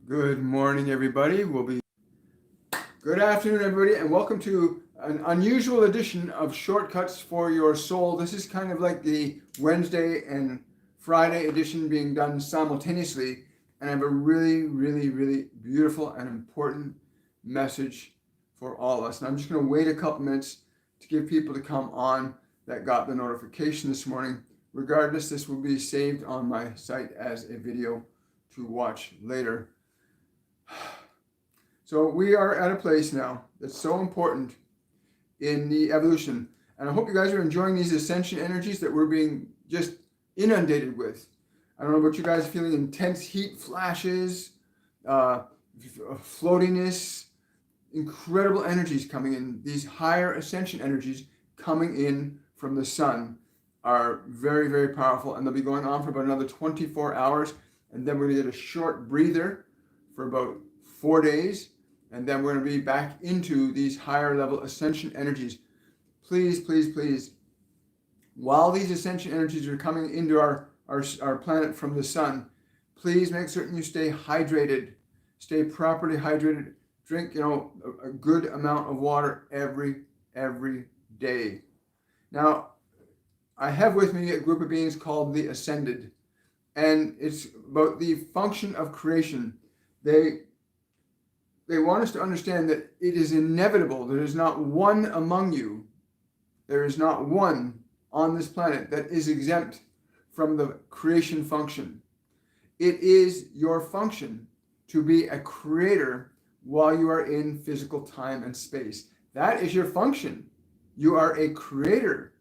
Good morning, everybody. Good afternoon, everybody, and welcome to an unusual edition of Shortcuts for Your Soul. This is kind of like the Wednesday and Friday edition being done simultaneously, and I have a really beautiful and important message for all of us. And I'm just going to wait a couple minutes to give people to come on that got the notification this morning. Regardless, this will be saved on my site as a video to watch later. So we are at a place now that's so important in the evolution. And I hope you guys are enjoying these ascension energies that we're being just inundated with. I don't know about you guys, feeling intense heat flashes, floatiness, incredible energies coming in. These higher ascension energies coming in from the sun are very powerful, and they'll be going on for about another 24 hours. And then we're going to get a short breather for about 4 days, and then we're going to be back into these higher level ascension energies. Please, while these ascension energies are coming into our planet from the sun, please make certain you stay hydrated, stay properly hydrated, drink a good amount of water every day. Now, I have with me a group of beings called the Ascended, and it's about the function of creation. They want us to understand that it is inevitable. There is not one among you, there is not one on this planet that is exempt from the creation function. It is your function to be a creator while you are in physical time and space. That is your function. You are a creator.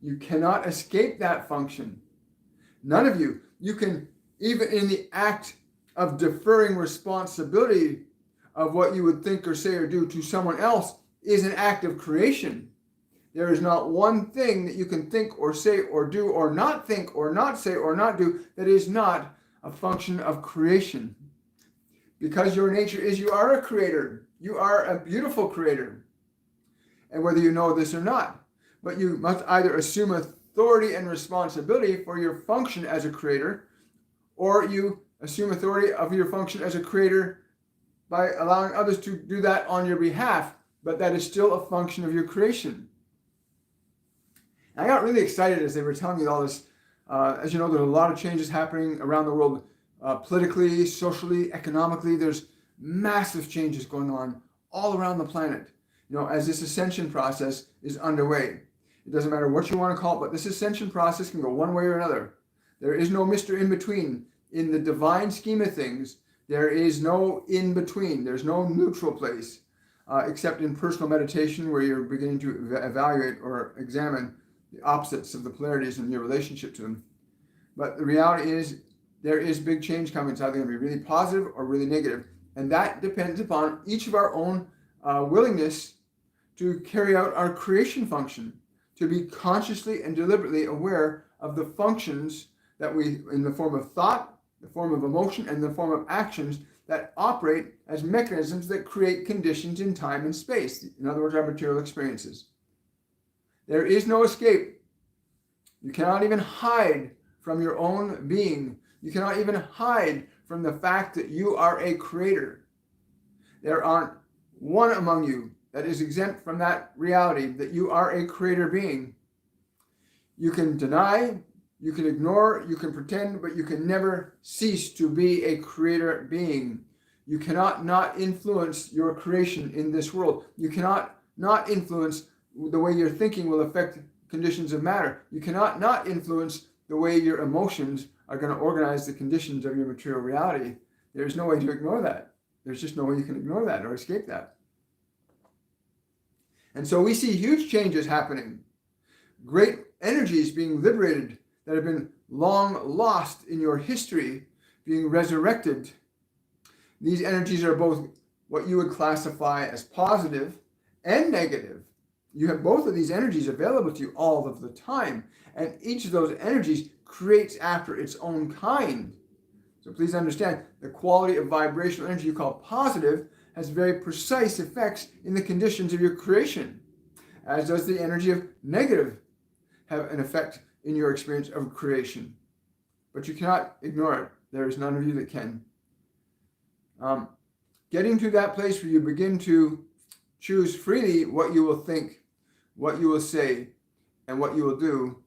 You cannot escape that function. None of you. You can, even in the act of deferring responsibility of what you would think or say or do to someone else, is an act of creation. There is not one thing that you can think or say or do or not think or not say or not do that is not a function of creation. Because your nature is you are a creator. You are a beautiful creator. And whether you know this or not, but you must either assume authority and responsibility for your function as a creator, or you assume authority of your function as a creator by allowing others to do that on your behalf, but that is still a function of your creation. And I got really excited as they were telling me all this. As you know, there's a lot of changes happening around the world, politically, socially, economically. There's massive changes going on all around the planet, as this ascension process is underway. It doesn't matter what you want to call it, but this ascension process can go one way or another. There is no Mr. In Between. In the divine scheme of things, there is no in between. There's no neutral place, except in personal meditation, where you're beginning to evaluate or examine the opposites of the polarities in your relationship to them. But the reality is, there is big change coming. It's either going to be really positive or really negative. And that depends upon each of our own willingness to carry out our creation function, to be consciously and deliberately aware of the functions that we, in the form of thought, the form of emotion, and the form of actions that operate as mechanisms that create conditions in time and space. In other words, our material experiences. There is no escape. You cannot even hide from your own being. You cannot even hide from the fact that you are a creator. There aren't one among you that is exempt from that reality that you are a creator being. You can deny, you can ignore, you can pretend, but you can never cease to be a creator being. You cannot not influence your creation in this world. You cannot not influence the way your thinking will affect conditions of matter. You cannot not influence the way your emotions are going to organize the conditions of your material reality. There's no way to ignore that. There's just no way you can ignore that or escape that. And so we see huge changes happening. Great energies being liberated that have been long lost in your history, being resurrected. These energies are both what you would classify as positive and negative. You have both of these energies available to you all of the time, and each of those energies creates after its own kind. So please understand, the quality of vibrational energy you call positive has very precise effects in the conditions of your creation, as does the energy of negative have an effect in your experience of creation. But you cannot ignore it. There is none of you that can. Getting to that place where you begin to choose freely what you will think, what you will say, and what you will do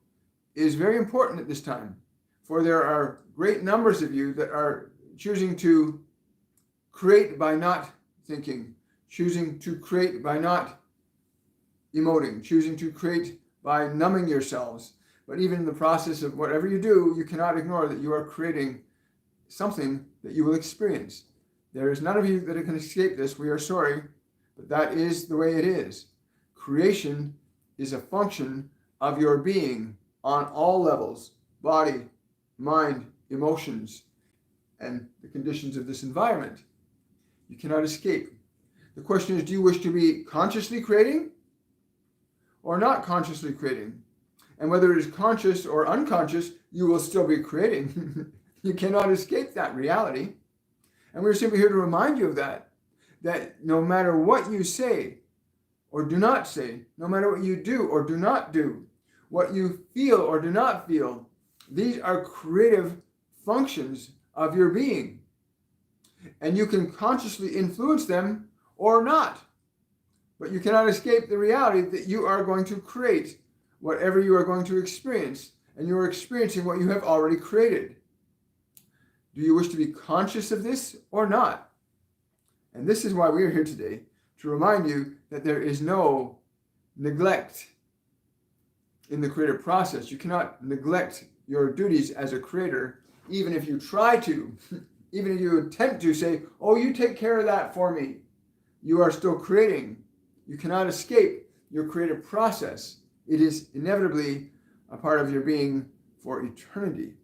is very important at this time. For there are great numbers of you that are choosing to create by not thinking, choosing to create by not emoting, choosing to create by numbing yourselves. But even in the process of whatever you do, you cannot ignore that you are creating something that you will experience. There is none of you that can escape this. We are sorry, but that is the way it is. Creation is a function of your being on all levels: body, mind, emotions, and the conditions of this environment. You cannot escape. The question is, do you wish to be consciously creating or not consciously creating? And whether it is conscious or unconscious, you will still be creating. You cannot escape that reality. And we're simply here to remind you of that no matter what you say or do not say, no matter what you do or do not do, what you feel or do not feel, these are creative functions of your being. And you can consciously influence them or not. But you cannot escape the reality that you are going to create whatever you are going to experience, and you are experiencing what you have already created. Do you wish to be conscious of this or not? And this is why we are here today, to remind you that there is no neglect in the creative process. You cannot neglect your duties as a creator, even if you try to, even if you attempt to say, oh, you take care of that for me. You are still creating. You cannot escape your creative process. It is inevitably a part of your being for eternity,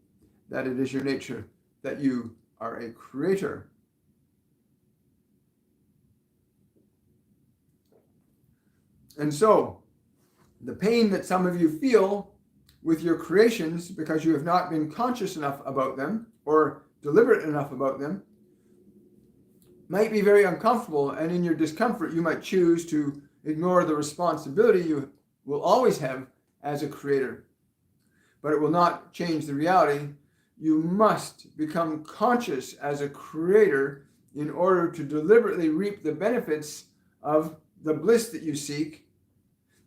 that it is your nature, that you are a creator. And so, the pain that some of you feel with your creations because you have not been conscious enough about them or deliberate enough about them might be very uncomfortable, and in your discomfort you might choose to ignore the responsibility you will always have as a creator. But it will not change the reality. You must become conscious as a creator in order to deliberately reap the benefits of the bliss that you seek.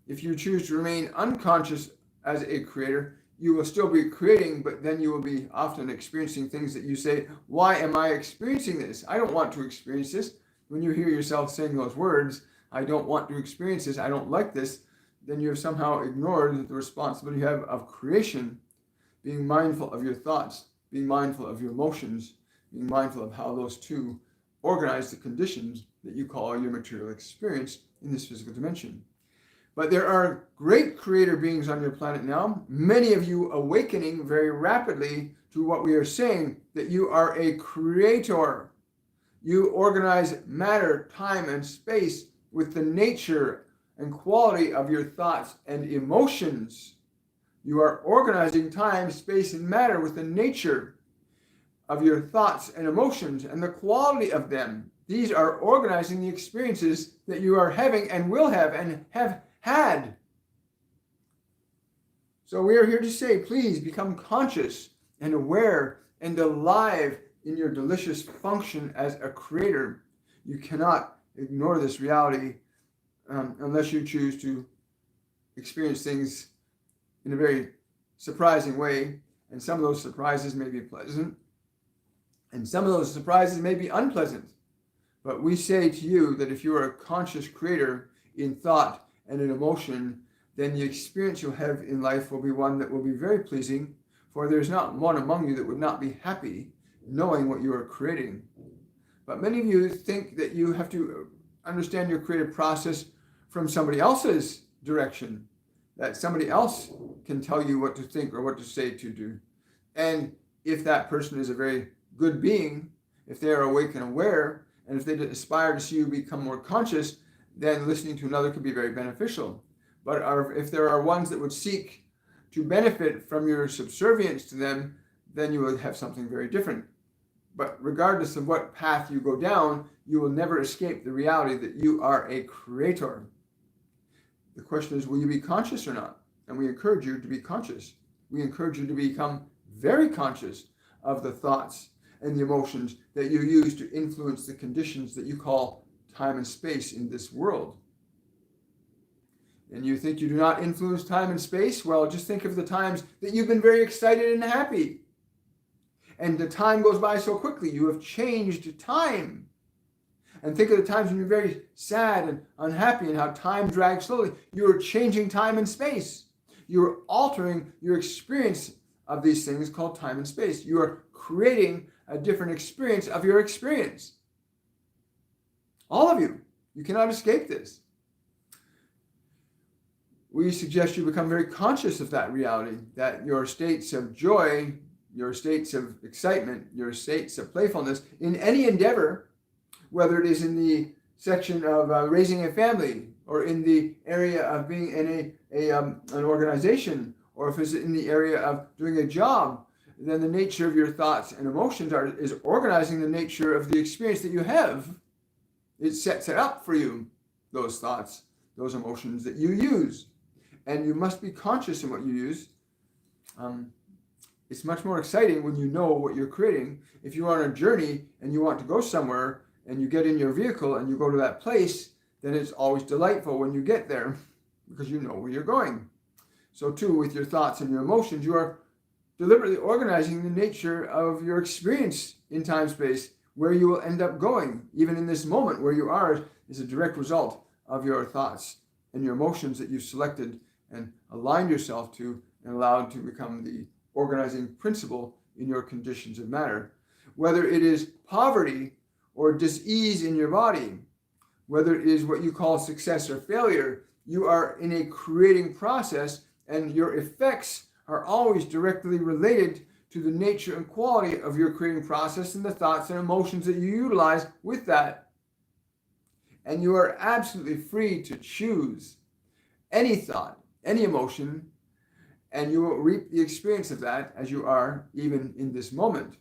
If you choose to remain unconscious as a creator, you will still be creating, but then you will be often experiencing things that you say, why am I experiencing this? I don't want to experience this. When you hear yourself saying those words, I don't want to experience this, I don't like this, then you have somehow ignored the responsibility you have of creation, being mindful of your thoughts, being mindful of your emotions, being mindful of how those two organize the conditions that you call your material experience in this physical dimension. But there are great creator beings on your planet now, many of you awakening very rapidly to what we are saying, that you are a creator. You organize matter, time, and space with the nature and quality of your thoughts and emotions. You are organizing time, space, and matter with the nature of your thoughts and emotions and the quality of them. These are organizing the experiences that you are having and will have and have had. So we are here to say, please become conscious and aware and alive in your delicious function as a creator. You cannot ignore this reality unless you choose to experience things in a very surprising way. And some of those surprises may be pleasant, and some of those surprises may be unpleasant. But we say to you that if you are a conscious creator in thought and in emotion, then the experience you'll have in life will be one that will be very pleasing, for there's not one among you that would not be happy knowing what you are creating. But many of you think that you have to understand your creative process from somebody else's direction, that somebody else can tell you what to think or what to say to do. And if that person is a very good being, if they are awake and aware, and if they aspire to see you become more conscious, then listening to another could be very beneficial. But if there are ones that would seek to benefit from your subservience to them, then you will have something very different. But regardless of what path you go down, you will never escape the reality that you are a creator. The question is, will you be conscious or not? And we encourage you to be conscious. We encourage you to become very conscious of the thoughts and the emotions that you use to influence the conditions that you call time and space in this world. And you think you do not influence time and space? Well, just think of the times that you've been very excited and happy. And the time goes by so quickly. You have changed time. And think of the times when you're very sad and unhappy and how time drags slowly. You are changing time and space. You are altering your experience of these things called time and space. You are creating a different experience of your experience. All of you. You cannot escape this. We suggest you become very conscious of that reality, that your states of joy, your states of excitement, your states of playfulness in any endeavor, whether it is in the section of raising a family, or in the area of being in an organization, or if it's in the area of doing a job, then the nature of your thoughts and emotions is organizing the nature of the experience that you have. It sets it up for you, those thoughts, those emotions that you use. And you must be conscious in what you use. It's much more exciting when you know what you're creating. If you're on a journey and you want to go somewhere and you get in your vehicle and you go to that place, then it's always delightful when you get there because you know where you're going. So too, with your thoughts and your emotions, you are deliberately organizing the nature of your experience in time-space, where you will end up going. Even in this moment where you are is a direct result of your thoughts and your emotions that you've selected and aligned yourself to and allowed to become the organizing principle in your conditions of matter. Whether it is poverty or dis-ease in your body, whether it is what you call success or failure, you are in a creating process, and your effects are always directly related to the nature and quality of your creating process and the thoughts and emotions that you utilize with that. And you are absolutely free to choose any thought, any emotion, and you will reap the experience of that as you are even in this moment,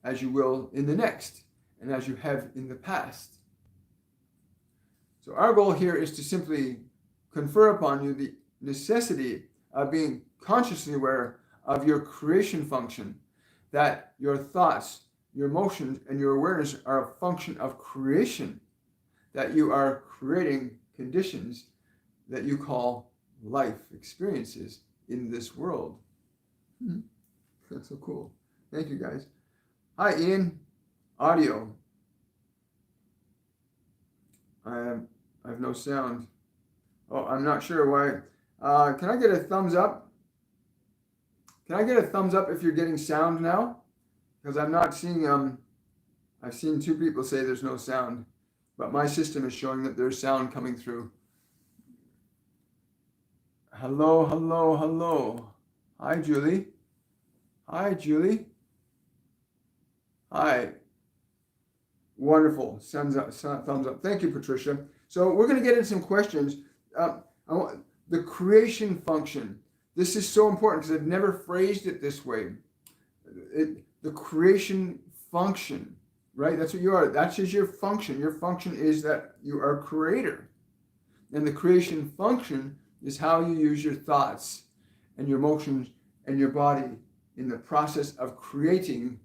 as you will in the next, and as you have in the past. So our goal here is to simply confer upon you the necessity of being consciously aware of your creation function, that your thoughts, your emotions, and your awareness are a function of creation, that you are creating conditions that you call life experiences in this world. That's so cool. Thank you, guys. Hi, Ian. Audio. I have no sound. Oh, I'm not sure why. Can I get a thumbs up? Can I get a thumbs up if you're getting sound now? Because I'm not seeing, I've seen two people say there's no sound, but my system is showing that there's sound coming through. Hello, hello, hello. Hi, Julie. Hi, Julie. Hi. Wonderful. Thumbs up. Thank you, Patricia. So we're going to get into some questions. The creation function. This is so important because I've never phrased it this way. The creation function, right? That's what you are. That's just your function. Your function is that you are a creator. And the creation function is how you use your thoughts and your emotions and your body in the process of creating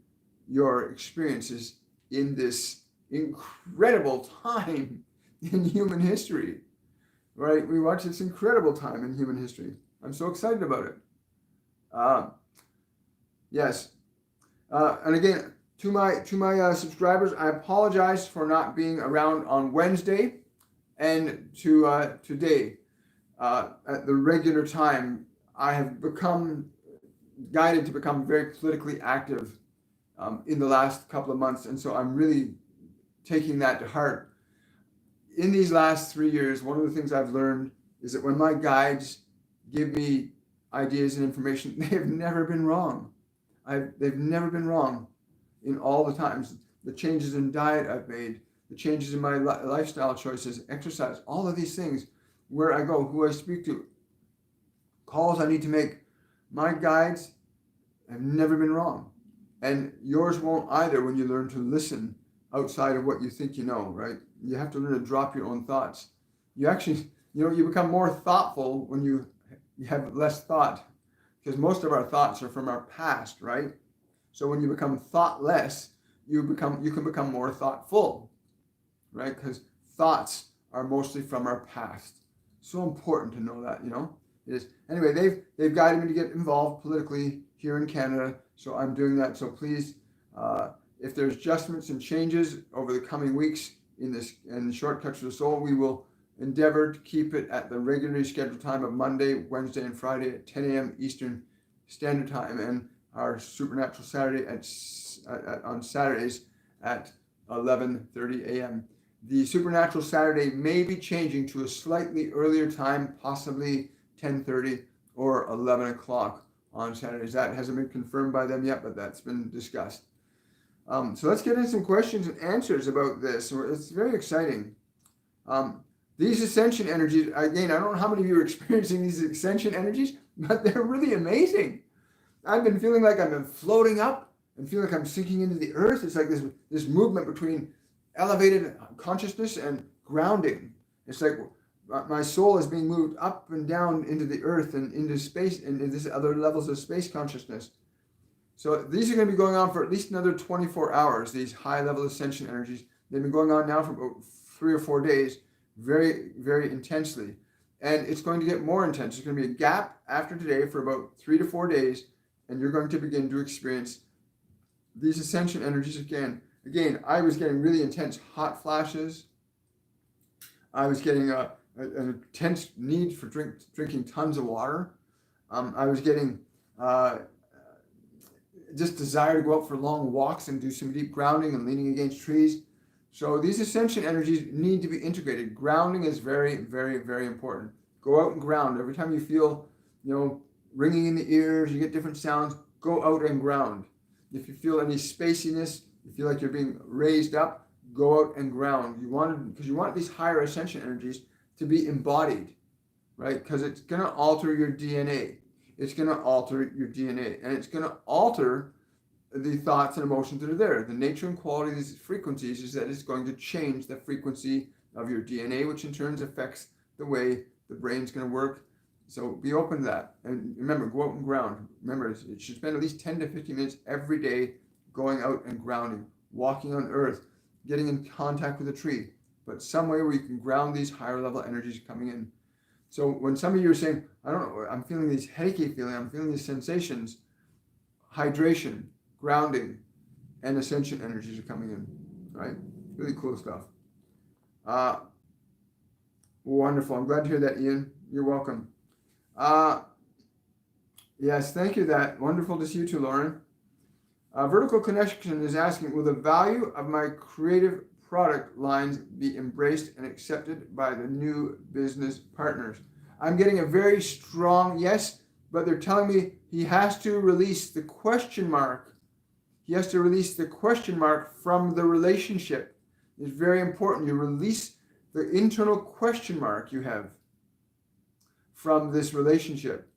your experiences in this incredible time in human history, right? We watch this incredible time in human history. I'm so excited about it. Yes. And again, to my subscribers, I apologize for not being around on Wednesday and to today at the regular time. I have become guided to become very politically active in the last couple of months, and so I'm really taking that to heart. In these last 3 years, one of the things I've learned is that when my guides give me ideas and information, they have never been wrong. They've never been wrong in all the times. The changes in diet I've made, the changes in my lifestyle choices, exercise, all of these things, where I go, who I speak to, calls I need to make, my guides have never been wrong. And yours won't either when you learn to listen outside of what you think you know, right? You have to learn to drop your own thoughts. You actually, you become more thoughtful when you have less thought, because most of our thoughts are from our past, right? So when you become thoughtless, you can become more thoughtful, right? Because thoughts are mostly from our past. So important to know that, It is. Anyway, they've guided me to get involved politically here in Canada, so I'm doing that. So please, if there's adjustments and changes over the coming weeks in the Shortcuts to the Soul, we will endeavor to keep it at the regularly scheduled time of Monday, Wednesday, and Friday at 10 a.m. Eastern Standard Time, and our Supernatural Saturday on Saturdays at 11:30 a.m. The Supernatural Saturday may be changing to a slightly earlier time, possibly 10:30 or 11 o'clock on Saturdays. That hasn't been confirmed by them yet, but that's been discussed. So let's get into some questions and answers about this. It's very exciting. These Ascension Energies, again, I don't know how many of you are experiencing these Ascension Energies, but they're really amazing. I've been feeling like I've been floating up and feel like I'm sinking into the earth. It's like this movement between elevated consciousness and grounding. It's like my soul is being moved up and down into the earth and into space and into these other levels of space consciousness. So these are going to be going on for at least another 24 hours, these high-level Ascension Energies. They've been going on now for about 3 or 4 days, very, very intensely. And it's going to get more intense. There's going to be a gap after today for about 3 to 4 days, and you're going to begin to experience these Ascension Energies again. Again, I was getting really intense hot flashes. I was getting an intense need for drinking tons of water. I was getting just desire to go out for long walks and do some deep grounding and leaning against trees. So these Ascension Energies need to be integrated. Grounding is very, very, very important. Go out and ground. Every time you feel, ringing in the ears, you get different sounds, go out and ground. If you feel any spaciness, you feel like you're being raised up, go out and ground. Because you want these higher Ascension Energies to be embodied, right? Because it's going to alter your DNA. It's going to alter your DNA, and it's going to alter the thoughts and emotions that are there. The nature and quality of these frequencies is that it's going to change the frequency of your DNA, which in turn affects the way the brain's going to work. So be open to that. And remember, go out and ground. Remember, you should spend at least 10 to 15 minutes every day going out and grounding, walking on earth, getting in contact with a tree, but some way where you can ground these higher level energies coming in. So when some of you are saying, I don't know, I'm feeling these headachy feeling, I'm feeling these sensations, hydration, grounding, and Ascension Energies are coming in, right? Really cool stuff. Wonderful. I'm glad to hear that, Ian. You're welcome. Yes, thank you. That wonderful to see you too, Lauren. Vertical Connection is asking, will the value of my creative product lines be embraced and accepted by the new business partners? I'm getting a very strong yes, but they're telling me he has to release the question mark. He has to release the question mark from the relationship. It's very important. You release the internal question mark you have from this relationship.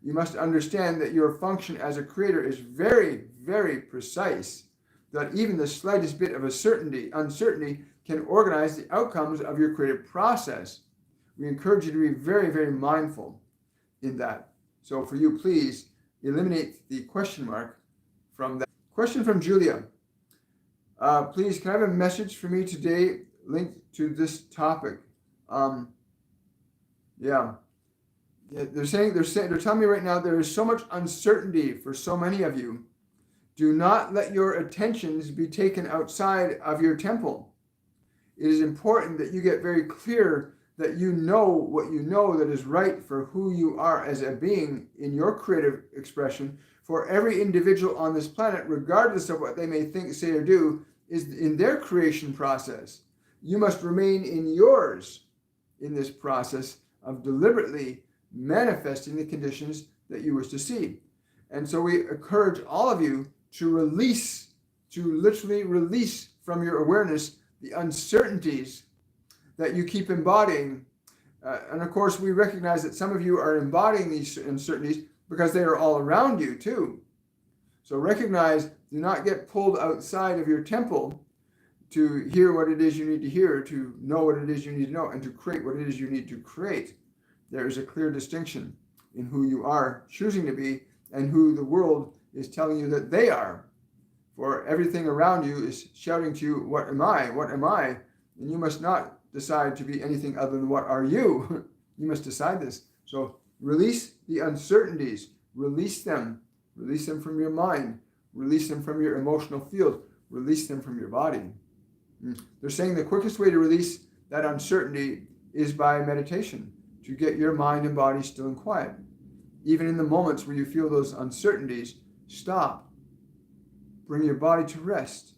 You must understand that your function as a creator is very, very precise, that even the slightest bit of uncertainty can organize the outcomes of your creative process. We encourage you to be very, very mindful in that. So for you, please eliminate the question mark from that. Question from Julia. Please, can I have a message for me today linked to this topic? They're telling me right now there is so much uncertainty for so many of you. Do not let your attentions be taken outside of your temple. It is important that you get very clear that you know what you know that is right for who you are as a being in your creative expression. For every individual on this planet, regardless of what they may think, say, or do, is in their creation process. You must remain in yours in this process of deliberately manifesting the conditions that you wish to see. And so we encourage all of you to literally release from your awareness the uncertainties that you keep embodying. And of course, we recognize that some of you are embodying these uncertainties because they are all around you too. So recognize, do not get pulled outside of your temple to hear what it is you need to hear, to know what it is you need to know, and to create what it is you need to create. There is a clear distinction in who you are choosing to be and who the world is telling you that they are. For everything around you is shouting to you, what am I? What am I? And you must not decide to be anything other than what are you? You must decide this. So release the uncertainties. Release them. Release them from your mind. Release them from your emotional field. Release them from your body. They're saying the quickest way to release that uncertainty is by meditation, to get your mind and body still and quiet. Even in the moments where you feel those uncertainties, stop. Bring your body to rest.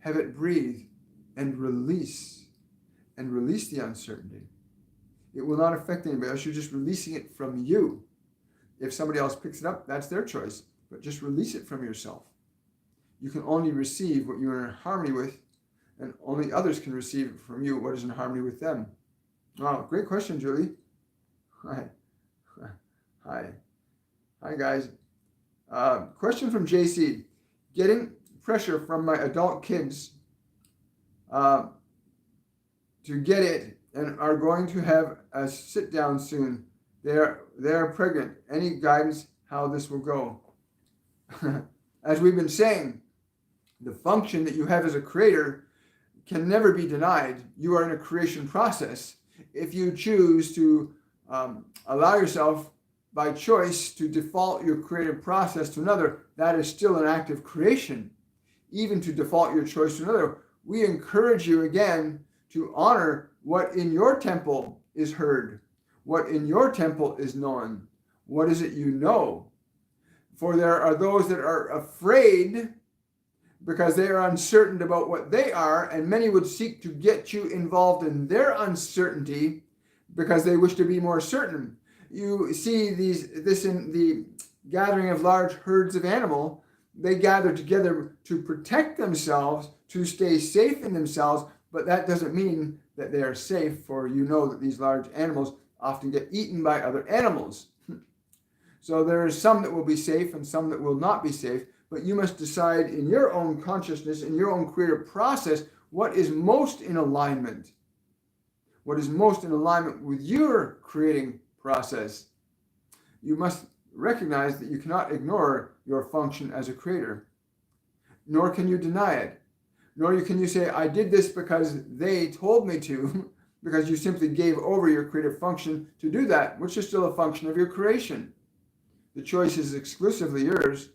Have it breathe and release. And release the uncertainty. It will not affect anybody else. You're just releasing it from you. If somebody else picks it up, that's their choice. But just release it from yourself. You can only receive what you're in harmony with, and only others can receive from you what is in harmony with them. Wow, great question, Julie. Hi. Hi, guys. Question from JC. Getting pressure from my adult kids to get it and are going to have a sit down soon. They're pregnant. Any guidance how this will go? As we've been saying, the function that you have as a creator can never be denied. You are in a creation process. If you choose to allow yourself by choice to default your creative process to another, that is still an act of creation. Even to default your choice to another, we encourage you again to honor what in your temple is heard, what in your temple is known. What is it you know? For there are those that are afraid because they are uncertain about what they are, and many would seek to get you involved in their uncertainty because they wish to be more certain. You see this in the gathering of large herds of animal. They gather together to protect themselves, to stay safe in themselves, but that doesn't mean that they are safe, for you know that these large animals often get eaten by other animals. So there are some that will be safe and some that will not be safe, but you must decide in your own consciousness, in your own creative process, what is most in alignment. What is most in alignment with your creating process. You must recognize that you cannot ignore your function as a creator, nor can you deny it, nor can you say, I did this because they told me to, because you simply gave over your creative function to do that, which is still a function of your creation. The choice is exclusively yours,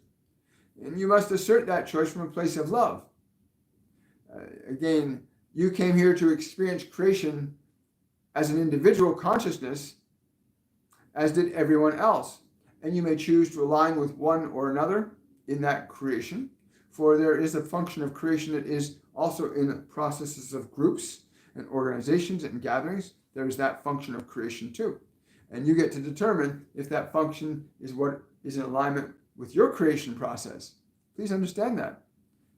and you must assert that choice from a place of love. Again, you came here to experience creation as an individual consciousness, as did everyone else. And you may choose to align with one or another in that creation, for there is a function of creation that is also in processes of groups and organizations and gatherings. There is that function of creation too. And you get to determine if that function is what is in alignment with your creation process. Please understand that.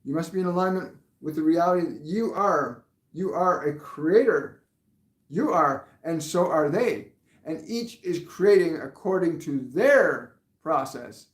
You must be in alignment with the reality that you are. You are a creator. You are, and so are they. And each is creating according to their process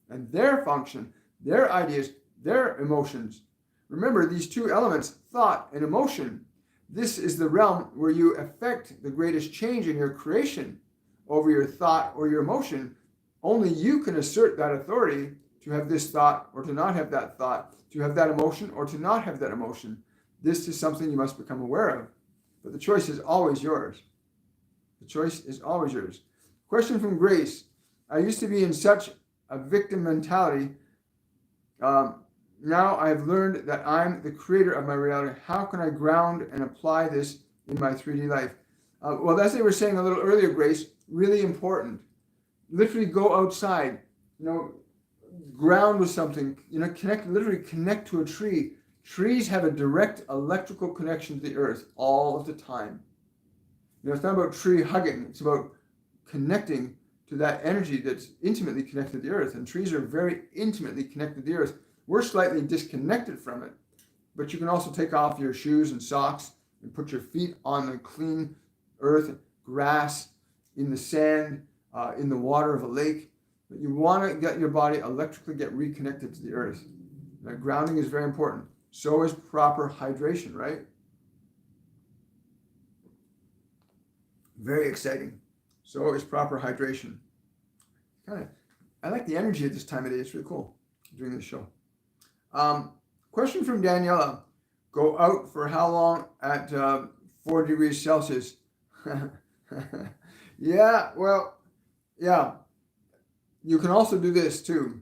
and their function, their ideas, their emotions. Remember these two elements, thought and emotion. This is the realm where you affect the greatest change in your creation over your thought or your emotion. Only you can assert that authority to have this thought or to not have that thought, to have that emotion or to not have that emotion. This is something you must become aware of. But the choice is always yours. The choice is always yours. Question from Grace. I used to be in such a victim mentality. Now I have learned that I'm the creator of my reality. How can I ground and apply this in my 3D life? Well, as they were saying a little earlier, Grace, really important. Literally go outside, ground with something, literally connect to a tree. Trees have a direct electrical connection to the earth all of the time. It's not about tree hugging. It's about connecting to that energy that's intimately connected to the earth. And trees are very intimately connected to the earth. We're slightly disconnected from it. But you can also take off your shoes and socks and put your feet on the clean earth, grass, in the sand, in the water of a lake. But you want to get your body electrically get reconnected to the earth. Now, grounding is very important. So is proper hydration, right? Very exciting. So is proper hydration. I like the energy at this time of day. It's really cool doing this show. Question from Daniela. Go out for how long at 4 degrees Celsius? Yeah, well, yeah. You can also do this too.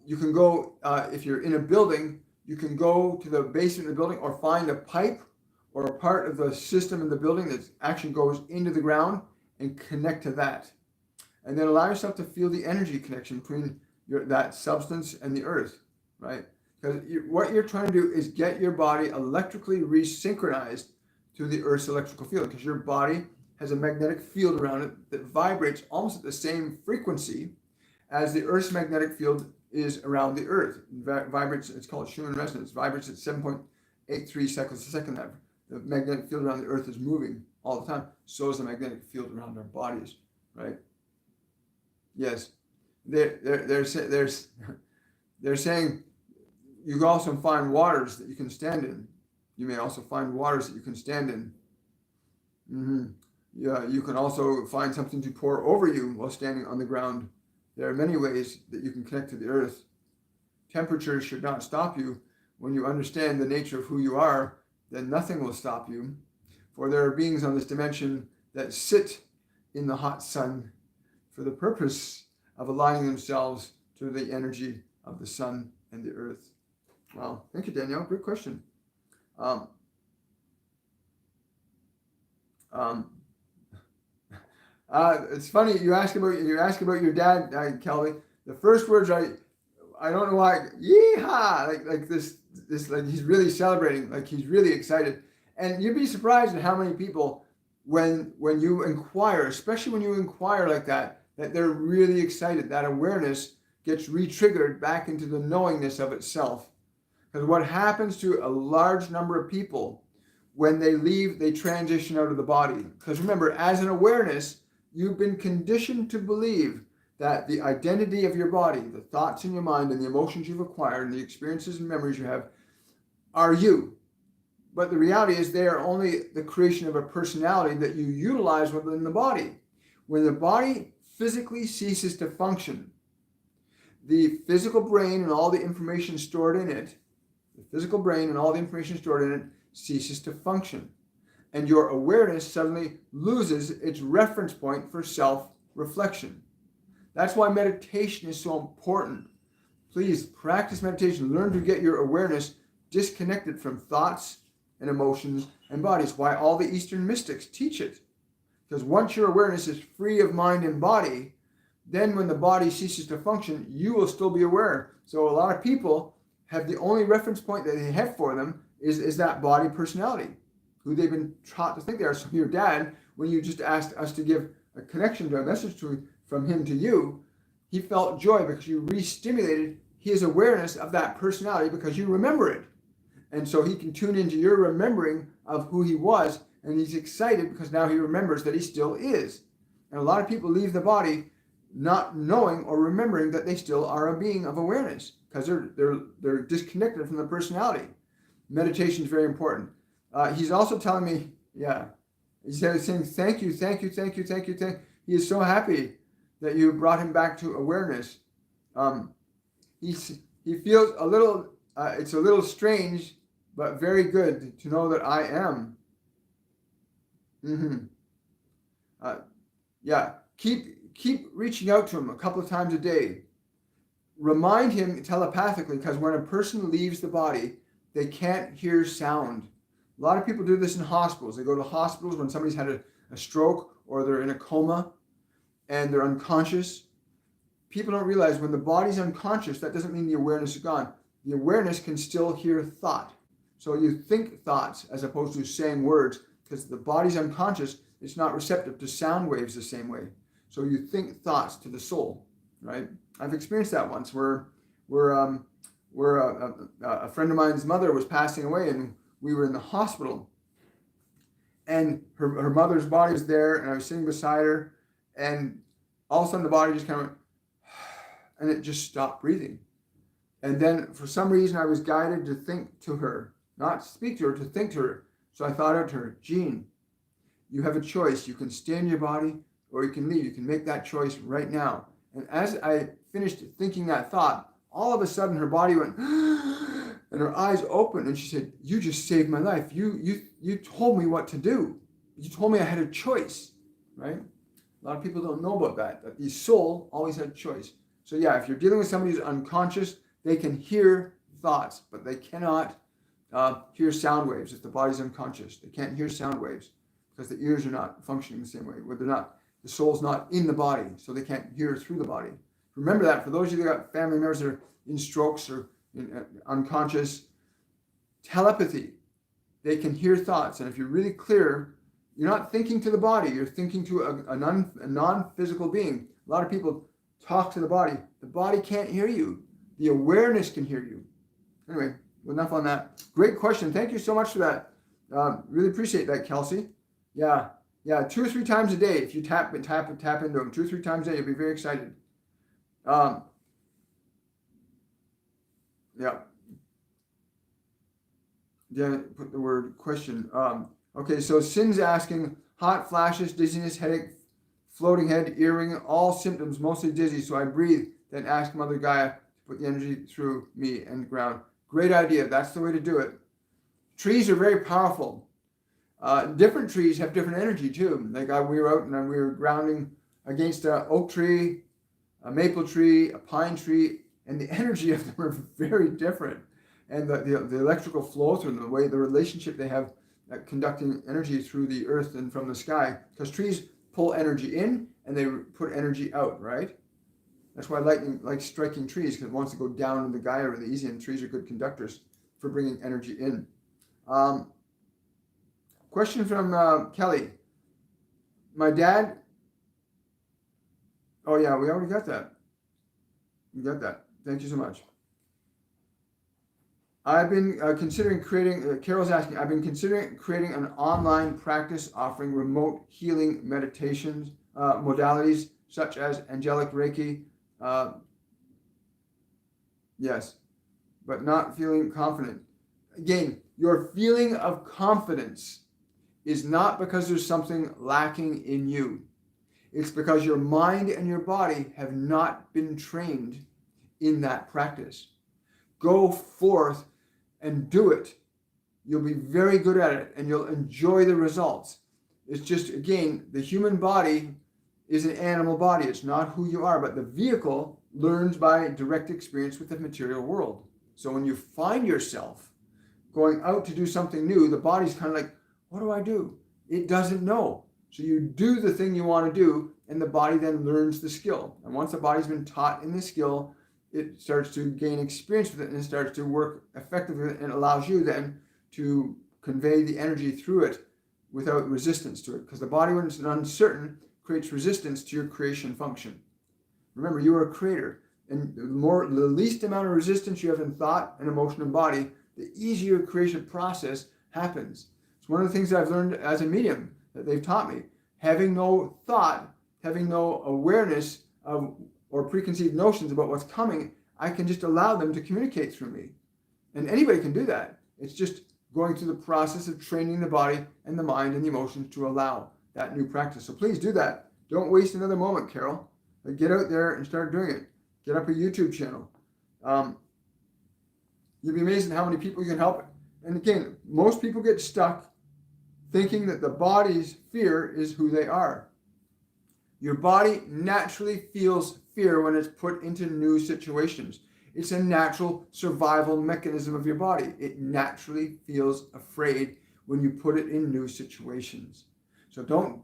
You can go, if you're in a building, you can go to the basement of the building or find a pipe or a part of the system in the building that actually goes into the ground and connect to that. And then allow yourself to feel the energy connection between that substance and the earth, right? Because what you're trying to do is get your body electrically resynchronized to the earth's electrical field, because your body has a magnetic field around it that vibrates almost at the same frequency as the earth's magnetic field is around the earth. It vibrates, it's called Schumann resonance, vibrates at 7.83 seconds a second. That the magnetic field around the earth is moving all the time. So is the magnetic field around our bodies, right? Yes. They're saying you can also find waters that you can stand in. You may also find waters that you can stand in. Yeah, you can also find something to pour over you while standing on the ground. There are many ways that you can connect to the earth. Temperature should not stop you. When you understand the nature of who you are, then nothing will stop you. For there are beings on this dimension that sit in the hot sun for the purpose of aligning themselves to the energy of the sun and the earth. Wow, thank you, Danielle. Good question. It's funny you ask about your dad, Kelly. The first words I don't know why, yeehaw, like this like he's really celebrating, like he's really excited. And you'd be surprised at how many people, when you inquire, especially when you inquire like that they're really excited. That awareness gets re-triggered back into the knowingness of itself. Because what happens to a large number of people when they leave, they transition out of the body. Because remember, as an awareness, you've been conditioned to believe that the identity of your body, the thoughts in your mind and the emotions you've acquired and the experiences and memories you have are you. But the reality is they are only the creation of a personality that you utilize within the body. When the body physically ceases to function, the physical brain and all the information stored in it, ceases to function. And your awareness suddenly loses its reference point for self-reflection. That's why meditation is so important. Please practice meditation. Learn to get your awareness disconnected from thoughts and emotions and bodies. Why all the Eastern mystics teach it. Because once your awareness is free of mind and body, then when the body ceases to function, you will still be aware. So a lot of people have the only reference point that they have for them is that body personality, who they've been taught to think they are. So your dad, when you just asked us to give a connection to a message from him to you, he felt joy because you re-stimulated his awareness of that personality because you remember it. And so he can tune into your remembering of who he was, and he's excited because now he remembers that he still is. And a lot of people leave the body not knowing or remembering that they still are a being of awareness because they're disconnected from the personality. Meditation is very important. He's also telling me, he's saying thank you. He is so happy that you brought him back to awareness. He feels a little, it's a little strange, but very good to know that I am. Keep reaching out to him a couple of times a day. Remind him telepathically, because when a person leaves the body, they can't hear sound. A lot of people do this in hospitals. They go to hospitals when somebody's had a stroke or they're in a coma and they're unconscious. People don't realize when the body's unconscious, that doesn't mean the awareness is gone. The awareness can still hear thought. So you think thoughts as opposed to saying words, because the body's unconscious, it's not receptive to sound waves the same way. So you think thoughts to the soul, right? I've experienced that once where a friend of mine's mother was passing away and we were in the hospital and her mother's body was there and I was sitting beside her and all of a sudden the body just kind of went and it just stopped breathing. And then for some reason I was guided to think to her, not speak to her, to think to her. So I thought out to her, Jean, you have a choice. You can stay in your body or you can leave. You can make that choice right now. And as I finished thinking that thought, all of a sudden her body went, and her eyes opened, and she said, "You just saved my life. You told me what to do. You told me I had a choice," right? A lot of people don't know about that the soul always had a choice. So yeah, if you're dealing with somebody who's unconscious, they can hear thoughts, but they cannot hear sound waves if the body's unconscious. They can't hear sound waves because the ears are not functioning the same way. The soul's not in the body, so they can't hear through the body. Remember that for those of you that got family members that are in strokes or in unconscious, telepathy, they can hear thoughts. And if you're really clear, you're not thinking to the body, you're thinking to a non-physical being. A lot of people talk to the body. The body can't hear you. The awareness can hear you. Anyway, enough on that. Great question. Thank you so much for that. Really appreciate that, Kelsey. Yeah, 2 or 3 times a day. If you tap into them 2 or 3 times a day, you'll be very excited. Yeah. Put the word question. Okay, so Sin's asking, hot flashes, dizziness, headache, floating head, earring, all symptoms, mostly dizzy. So I breathe, then ask Mother Gaia to put the energy through me and ground. Great idea. That's the way to do it. Trees are very powerful. Different trees have different energy too. Like we were out and we were grounding against an oak tree, a maple tree, a pine tree, and the energy of them are very different. And the electrical flow through them, the way the relationship they have conducting energy through the earth and from the sky, because trees pull energy in and they put energy out, right? That's why lightning likes striking trees, because it wants to go down in the Gaia really easy, and trees are good conductors for bringing energy in. Question from Kelly. My dad, oh yeah, we already got that. We got that. Thank you so much. I've been considering creating, Carol's asking, I've been considering creating an online practice offering remote healing meditations, modalities such as angelic Reiki. Yes, but not feeling confident. Again, your feeling of confidence is not because there's something lacking in you. It's because your mind and your body have not been trained in that practice. Go forth and do it. You'll be very good at it and you'll enjoy the results. It's just, again, the human body is an animal body. It's not who you are, but the vehicle learns by direct experience with the material world. So when you find yourself going out to do something new, the body's kind of like, what do I do? It doesn't know. So you do the thing you want to do, and the body then learns the skill. And once the body's been taught in the skill, it starts to gain experience with it and it starts to work effectively, and allows you then to convey the energy through it without resistance to it. Because the body, when it's uncertain, creates resistance to your creation function. Remember, you are a creator. And the least amount of resistance you have in thought and emotion and body, the easier creation process happens. It's one of the things that I've learned as a medium that they've taught me. Having no thought, having no awareness of or preconceived notions about what's coming, I can just allow them to communicate through me. And anybody can do that. It's just going through the process of training the body and the mind and the emotions to allow that new practice. So please do that. Don't waste another moment, Carol. Get out there and start doing it. Get up a YouTube channel. You'll be amazed at how many people you can help. And again, most people get stuck thinking that the body's fear is who they are. Your body naturally feels fear when it's put into new situations. It's a natural survival mechanism of your body. It naturally feels afraid when you put it in new situations. So don't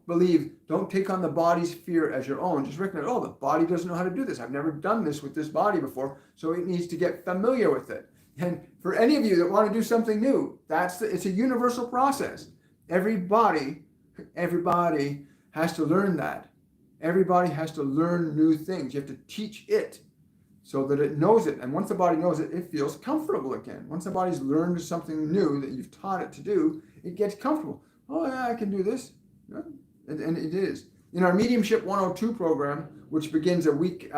take on the body's fear as your own. Just recognize, oh, the body doesn't know how to do this. I've never done this with this body before, so it needs to get familiar with it. And for any of you that want to do something new, it's a universal process. Everybody has to learn that. Everybody has to learn new things. You have to teach it so that it knows it. And once the body knows it, it feels comfortable again. Once the body's learned something new that you've taught it to do, it gets comfortable. Oh yeah, I can do this. Yeah. And it is. In our Mediumship 102 program, which begins the week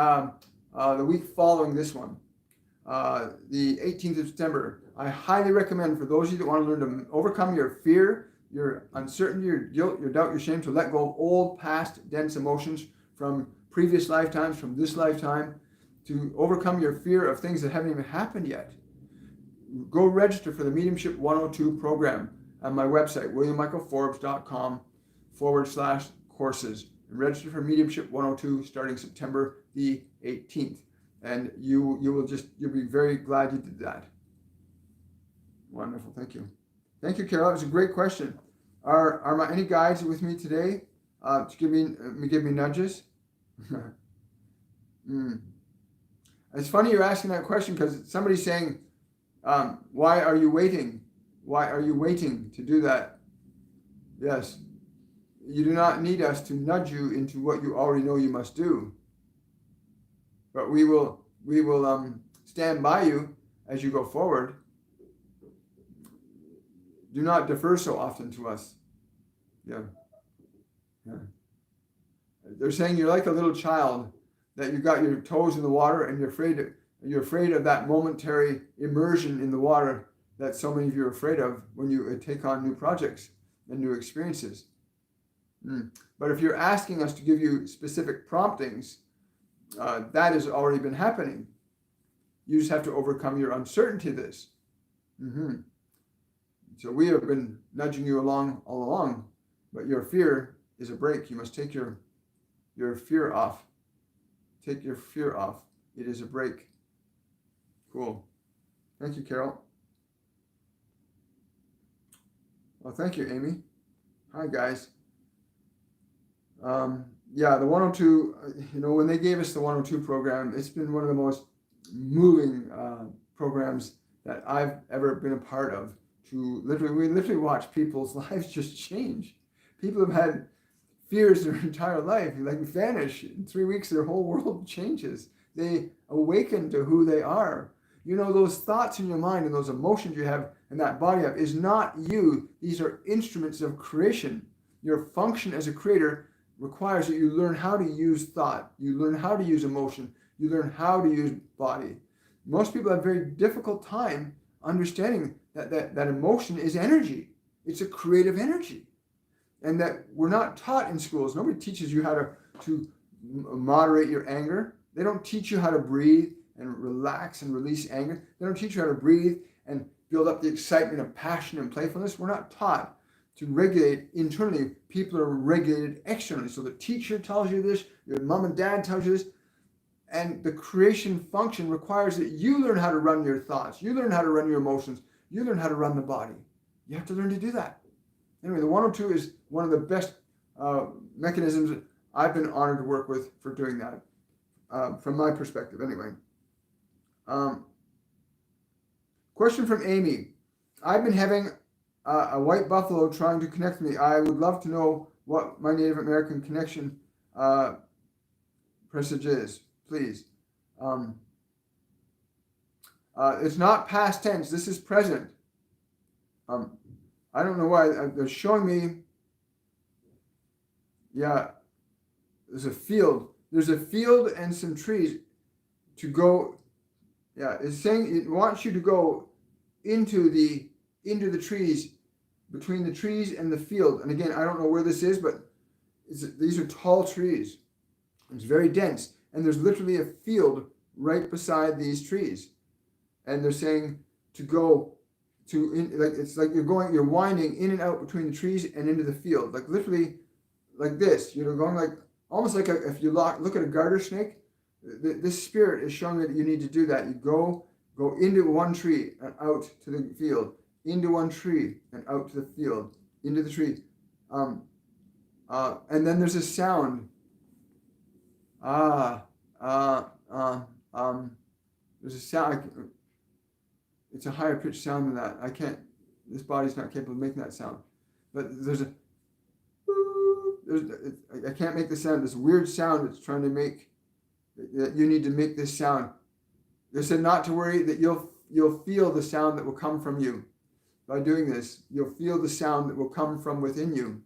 following this one, the 18th of September, I highly recommend for those of you that want to learn to overcome your fear, your uncertainty, your guilt, your doubt, your shame, to let go of old, past, dense emotions from previous lifetimes, from this lifetime, to overcome your fear of things that haven't even happened yet, go register for the Mediumship 102 program on my website, williammichaelforbes.com/courses. And register for Mediumship 102 starting September the 18th. And you'll be very glad you did that. Wonderful, thank you. Thank you, Carol. That was a great question. Are my any guides with me today to give me nudges? It's funny you're asking that question because somebody's saying, why are you waiting? Why are you waiting to do that? Yes, you do not need us to nudge you into what you already know you must do. But we will stand by you as you go forward. Do not defer so often to us. Yeah. They're saying you're like a little child, that you got your toes in the water and you're afraid of that momentary immersion in the water that so many of you are afraid of when you take on new projects and new experiences. But if you're asking us to give you specific promptings, that has already been happening. You just have to overcome your uncertainty of this. So we have been nudging you along all along, but your fear is a break. You must take your fear off. Take your fear off. It is a break. Cool. Thank you, Carol. Well, thank you, Amy. Hi, guys. Yeah, the 102, when they gave us the 102 program, it's been one of the most moving programs that I've ever been a part of. We literally watch people's lives just change. People have had fears their entire life, like vanish. In 3 weeks, their whole world changes. They awaken to who they are. Those thoughts in your mind and those emotions you have and that body you have is not you. These are instruments of creation. Your function as a creator requires that you learn how to use thought. You learn how to use emotion. You learn how to use body. Most people have a very difficult time understanding that emotion is energy. It's a creative energy. And that we're not taught in schools. Nobody teaches you how to moderate your anger. They don't teach you how to breathe and relax and release anger. They don't teach you how to breathe and build up the excitement of passion and playfulness. We're not taught to regulate internally. People are regulated externally. So the teacher tells you this, your mom and dad tells you this, and the creation function requires that you learn how to run your thoughts. You learn how to run your emotions. You learn how to run the body. You have to learn to do that. Anyway, the 102 is one of the best mechanisms that I've been honored to work with for doing that, from my perspective anyway. Question from Amy. I've been having a white buffalo trying to connect me. I would love to know what my Native American connection presage is, please. It's not past tense. This is present. I don't know why. They're showing me, there's a field. There's a field and some trees to go. Yeah, it's saying it wants you to go into the trees, between the trees and the field. And again, I don't know where this is, but these are tall trees. It's very dense. And there's literally a field right beside these trees. And they're saying to go it's like you're winding in and out between the trees and into the field, like literally like this, going like almost like if you look at a garter snake. This spirit is showing that you need to do that. You go into one tree and out to the field, into one tree and out to the field, into the tree, and then there's a sound. There's a sound. It's a higher pitched sound than that. This body's not capable of making that sound. But I can't make the sound. This weird sound it's trying to make, that you need to make this sound. They said not to worry, that you'll feel the sound that will come from you. By doing this, you'll feel the sound that will come from within you.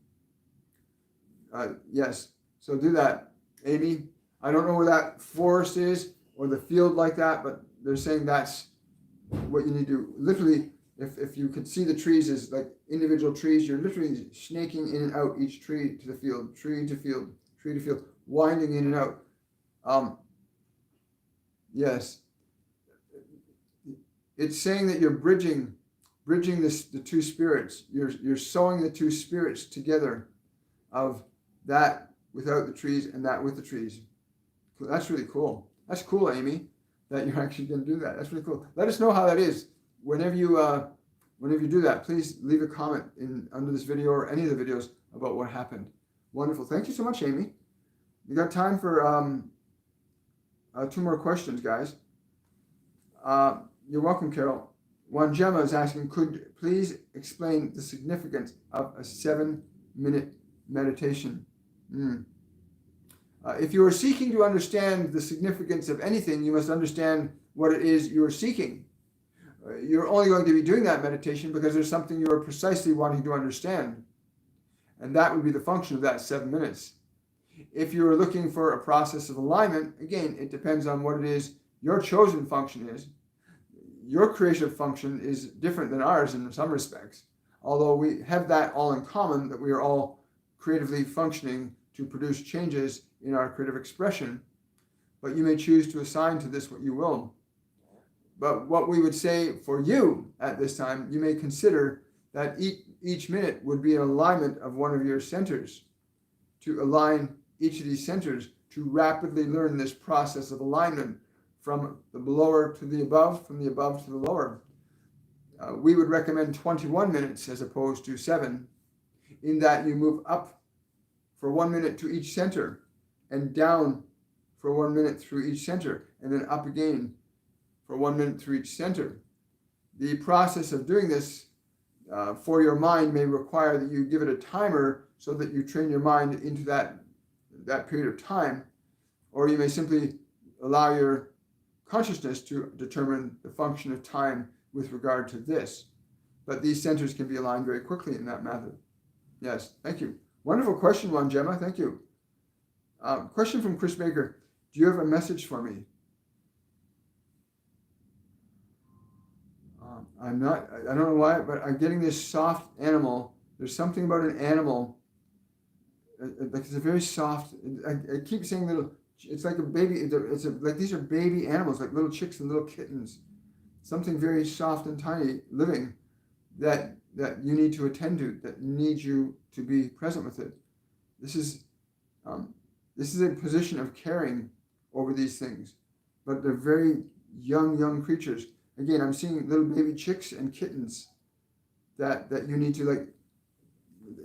Yes, so do that. Amy, I don't know where that forest is or the field like that, but they're saying that's what you need to do. Literally, if you could see the trees as like individual trees, you're literally snaking in and out each tree to the field, tree to field, winding in and out. Yes. It's saying that you're bridging the two spirits. You're sewing the two spirits together of that without the trees and that with the trees. That's really cool. That's cool, Amy, that you're actually going to do that. That's really cool. Let us know how that is. Whenever you do that, please leave a comment under this video or any of the videos about what happened. Wonderful. Thank you so much, Amy. We got time for 2 more questions, guys. You're welcome, Carol. Juan Gemma is asking, could please explain the significance of a 7-minute meditation? If you are seeking to understand the significance of anything, you must understand what it is you are seeking. You're only going to be doing that meditation because there's something you are precisely wanting to understand. And that would be the function of that 7 minutes. If you're looking for a process of alignment, again, it depends on what it is your chosen function is. Your creative function is different than ours in some respects, although we have that all in common, that we are all creatively functioning to produce changes in our creative expression. But you may choose to assign to this what you will. But what we would say for you at this time, you may consider that each minute would be an alignment of one of your centers, to align each of these centers, to rapidly learn this process of alignment from the lower to the above, from the above to the lower. We would recommend 21 minutes as opposed to 7, in that you move up for 1 minute to each center and down for 1 minute through each center, and then up again for 1 minute through each center. The process of doing this for your mind may require that you give it a timer so that you train your mind into that period of time, or you may simply allow your consciousness to determine the function of time with regard to this. But these centers can be aligned very quickly in that method. Yes, thank you. Wonderful question, Juan Gemma. Thank you. Question from Chris Baker. Do you have a message for me? I don't know why, but I'm getting this soft animal. There's something about an animal. Like it's a very soft, I keep saying little, it's like a baby, like these are baby animals, like little chicks and little kittens. Something very soft and tiny living that you need to attend to, that needs you to be present with it. This is a position of caring over these things, but they're very young creatures. Again, I'm seeing little baby chicks and kittens that you need to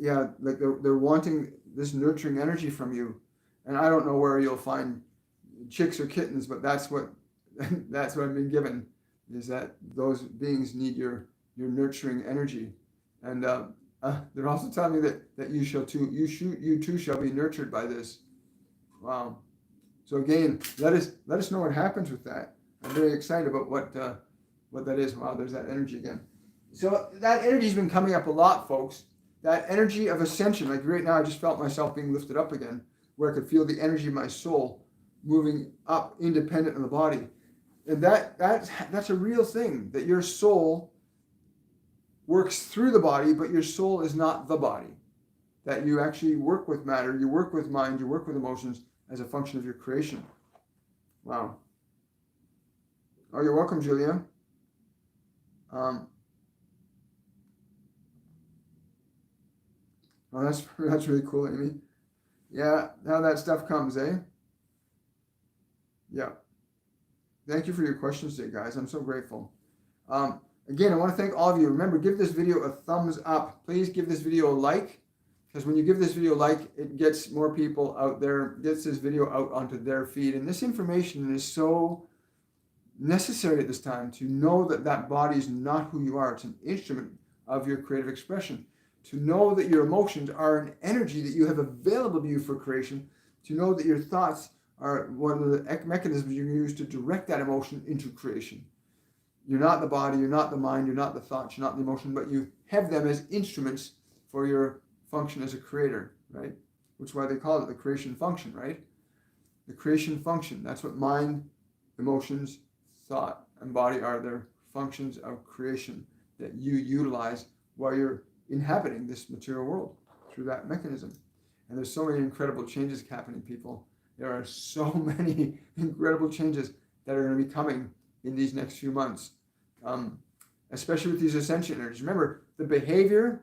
they're wanting this nurturing energy from you. And I don't know where you'll find chicks or kittens, but that's what I've been given, is that those beings need your nurturing energy. And they're also telling me that you too shall be nurtured by this. Wow. So again, let us know what happens with that. I'm very excited about what that is. Wow, there's that energy again. So that energy's been coming up a lot, folks. That energy of ascension, like right now, I just felt myself being lifted up again, where I could feel the energy of my soul moving up independent of the body. And that's a real thing, that your soul works through the body, but your soul is not the body. That you actually work with matter, you work with mind, you work with emotions as a function of your creation. Wow. Oh, you're welcome, Julia. Oh, that's really cool, Amy. Yeah, now that stuff comes, eh? Yeah. Thank you for your questions today, guys. I'm so grateful. Again, I want to thank all of you. Remember, give this video a thumbs up. Please give this video a like, because when you give this video a like, it gets more people out there, gets this video out onto their feed. And this information is so necessary at this time, to know that body is not who you are. It's an instrument of your creative expression. To know that your emotions are an energy that you have available to you for creation. To know that your thoughts are one of the mechanisms you use to direct that emotion into creation. You're not the body, you're not the mind, you're not the thoughts, you're not the emotion, but you have them as instruments for your function as a creator, right? Which is why they call it the creation function, right? The creation function, that's what mind, emotions, thought, and body are. Their functions of creation that you utilize while you're inhabiting this material world through that mechanism. And there's so many incredible changes happening, people. There are so many incredible changes that are going to be coming in these next few months, especially with these ascension energies. Remember, the behavior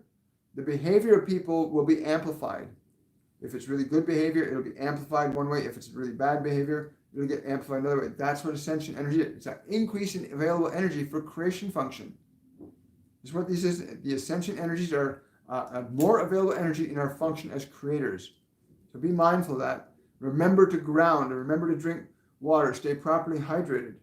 of people will be amplified. If it's really good behavior, it'll be amplified one way. If it's really bad behavior, it'll get amplified another way. That's what ascension energy is. It's an increase in available energy for creation function. This is what this is. The ascension energies are more available energy in our function as creators. So be mindful of that. Remember to ground and remember to drink water. Stay properly hydrated.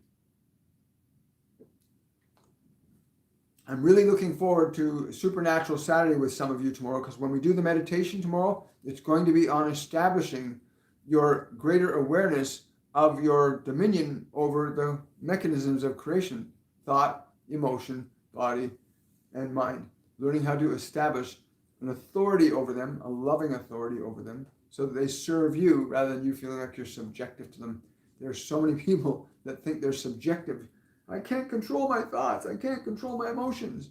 I'm really looking forward to Supernatural Saturday with some of you tomorrow, because when we do the meditation tomorrow, it's going to be on establishing your greater awareness of your dominion over the mechanisms of creation, thought, emotion, body, and mind. Learning how to establish an authority over them, a loving authority over them, so that they serve you rather than you feeling like you're subjective to them. There are so many people that think they're subjective. I can't control my thoughts. I can't control my emotions.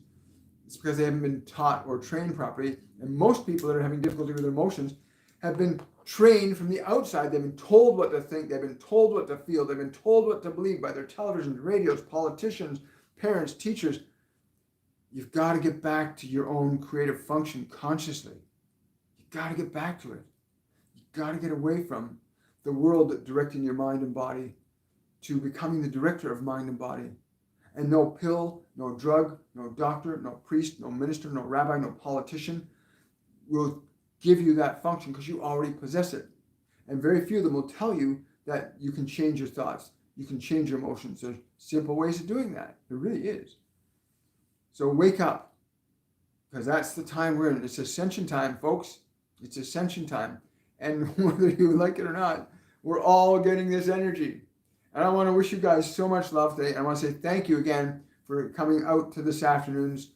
It's because they haven't been taught or trained properly. And most people that are having difficulty with their emotions have been trained from the outside. They've been told what to think. They've been told what to feel. They've been told what to believe by their televisions, radios, politicians, parents, teachers. You've got to get back to your own creative function consciously. You've got to get back to it. You've got to get away from the world directing your mind and body to becoming the director of mind and body. And no pill, no drug, no doctor, no priest, no minister, no rabbi, no politician will give you that function, because you already possess it. And very few of them will tell you that you can change your thoughts, you can change your emotions. There's simple ways of doing that. There really is. So wake up, because that's the time we're in. It's ascension time, folks. It's ascension time. And whether you like it or not, we're all getting this energy. And I want to wish you guys so much love today. I want to say thank you again for coming out to this afternoon's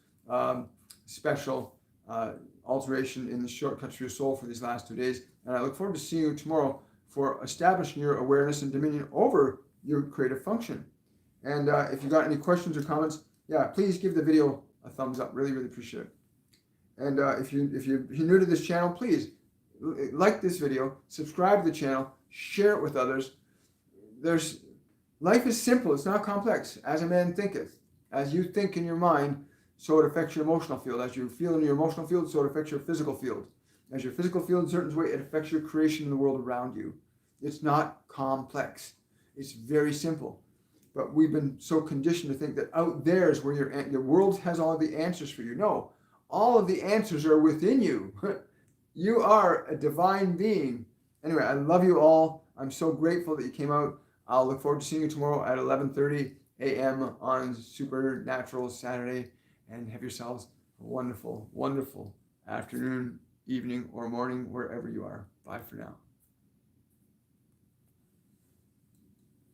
special alteration in the shortcuts for your soul for these last 2 days. And I look forward to seeing you tomorrow for establishing your awareness and dominion over your creative function. And if you got any questions or comments, please give the video a thumbs up. Really, really appreciate it. And if you're new to this channel, please like this video, subscribe to the channel, share it with others. Life is simple. It's not complex. As a man thinketh. As you think in your mind, so it affects your emotional field. As you feel in your emotional field, so it affects your physical field. As your physical field in a certain way, it affects your creation in the world around you. It's not complex. It's very simple. But we've been so conditioned to think that out there is where the world has all the answers for you. No, all of the answers are within you. You are a divine being. Anyway, I love you all. I'm so grateful that you came out. I'll look forward to seeing you tomorrow at 11:30 a.m. on Supernatural Saturday. And have yourselves a wonderful, wonderful afternoon, evening, or morning, wherever you are. Bye for now.